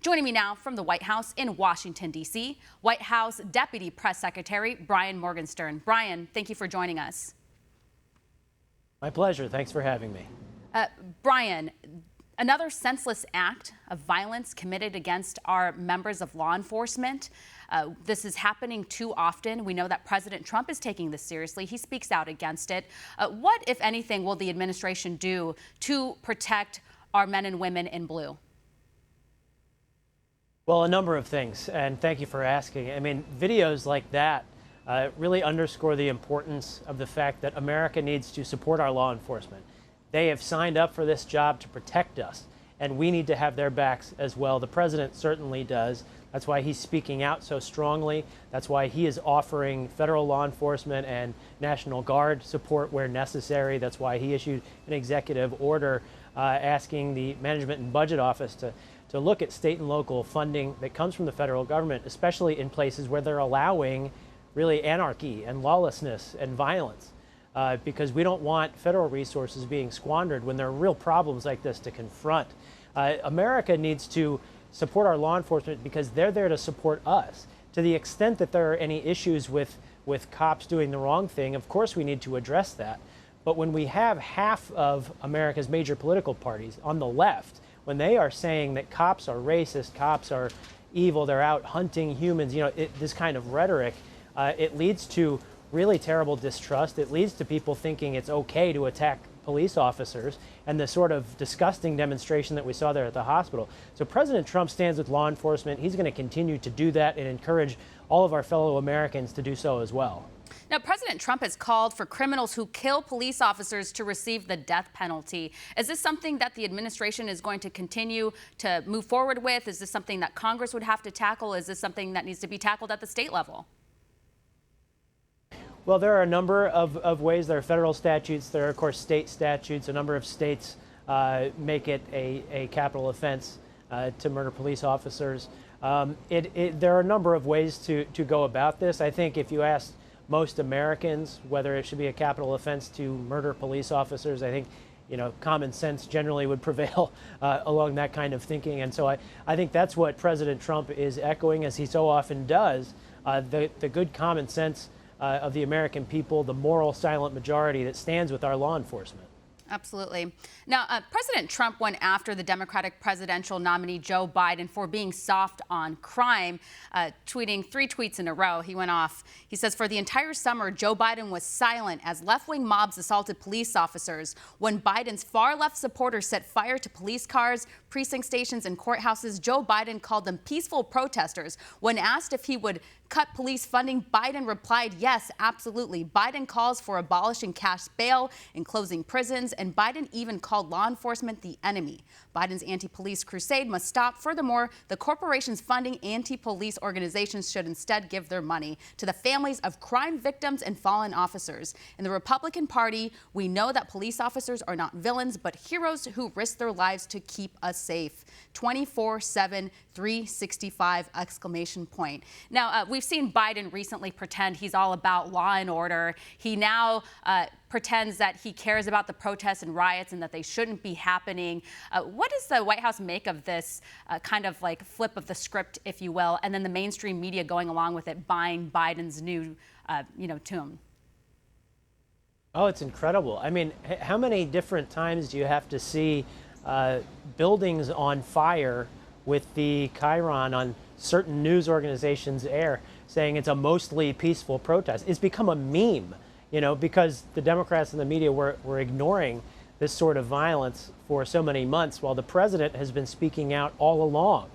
Joining me now from the White House in Washington, D.C., White House Deputy Press Secretary Brian Morgenstern. Brian, thank you for joining us. My pleasure. Thanks for having me. Brian, another senseless act of violence committed against our members of law enforcement. This is happening too often. We know that President Trump is taking this seriously. He speaks out against it. What, if anything, will the administration do to protect our men and women in blue? Well, a number of things, and thank you for asking. I mean, videos like that really underscore the importance of the fact that America needs to support our law enforcement. They have signed up for this job to protect us, and we need to have their backs as well. The president certainly does. That's why he's speaking out so strongly. That's why he is offering federal law enforcement and National Guard support where necessary. That's why he issued an executive order asking the Management and Budget Office to look at state and local funding that comes from the federal government, especially in places where they're allowing really anarchy and lawlessness and violence, because we don't want federal resources being squandered when there are real problems like this to confront. America needs to support our law enforcement because they're there to support us. To the extent that there are any issues with cops doing the wrong thing, of course we need to address that. But when we have half of America's major political parties on the left, when they are saying that cops are racist, cops are evil, they're out hunting humans, this kind of rhetoric, it leads to really terrible distrust. It leads to people thinking it's okay to attack police officers and the sort of disgusting demonstration that we saw there at the hospital. So President Trump stands with law enforcement. He's going to continue to do that and encourage all of our fellow Americans to do so as well. Now, President Trump has called for criminals who kill police officers to receive the death penalty. Is this something that the administration is going to continue to move forward with? Is this something that Congress would have to tackle? Is this something that needs to be tackled at the state level? Well, there are a number of ways. There are federal statutes. There are, of course, state statutes. A number of states make it a capital offense to murder police officers. There are a number of ways to go about this. I think if you ask most Americans whether it should be a capital offense to murder police officers, I think common sense generally would prevail along that kind of thinking. And so I think that's what President Trump is echoing, as he so often does, the good common sense of the American people, the moral silent majority that stands with our law enforcement. Absolutely. Now, President Trump went after the Democratic presidential nominee Joe Biden for being soft on crime, tweeting 3 tweets in a row. He went off. He says, for the entire summer, Joe Biden was silent as left-wing mobs assaulted police officers. When Biden's far-left supporters set fire to police cars, precinct stations, and courthouses, Joe Biden called them peaceful protesters. When asked if he would cut police funding, Biden replied, yes, absolutely. Biden calls for abolishing cash bail and closing prisons, and Biden even called law enforcement the enemy. Biden's anti-police crusade must stop. Furthermore, the corporations funding anti-police organizations should instead give their money to the families of crime victims and fallen officers. In the Republican Party, we know that police officers are not villains, but heroes who risk their lives to keep us safe. 24/7, 365 exclamation point. Now, we've seen Biden recently pretend he's all about law and order. He now pretends that he cares about the protests and riots and that they shouldn't be happening. What does the White House make of this kind of like flip of the script, if you will, and then the mainstream media going along with it, buying Biden's new, tune? Oh, it's incredible. I mean, how many different times do you have to see buildings on fire with the chyron on certain news organizations' air saying it's a mostly peaceful protest? It's become a meme, because the Democrats and the media were ignoring this sort of violence for so many months while the president has been speaking out all along.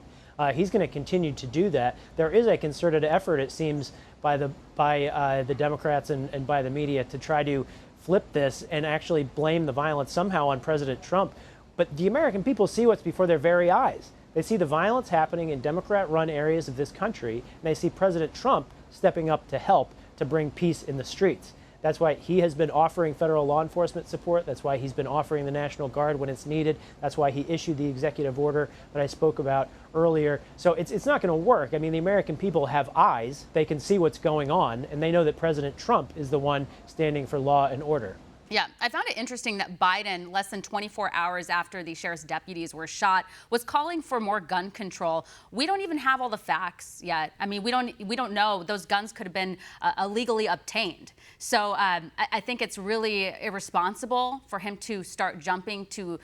He's going to continue to do that. There is a concerted effort, it seems, by the Democrats and by the media to try to flip this and actually blame the violence somehow on President Trump. But the American people see what's before their very eyes. They see the violence happening in Democrat-run areas of this country, and they see President Trump stepping up to help to bring peace in the streets. That's why he has been offering federal law enforcement support. That's why he's been offering the National Guard when it's needed. That's why he issued the executive order that I spoke about earlier. So it's not going to work. I mean, the American people have eyes. They can see what's going on, and they know that President Trump is the one standing for law and order. Yeah, I found it interesting that Biden, less than 24 hours after the sheriff's deputies were shot, was calling for more gun control. We don't even have all the facts yet. I mean, we don't know. Those guns could have been illegally obtained. So I think it's really irresponsible for him to start jumping to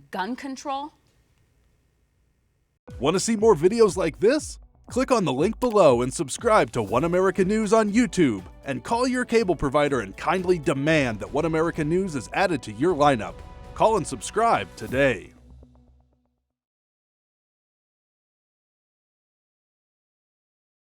gun control. Want to see more videos like this? Click on the link below and subscribe to One America News on YouTube, and call your cable provider and kindly demand that One America News is added to your lineup. Call and subscribe today.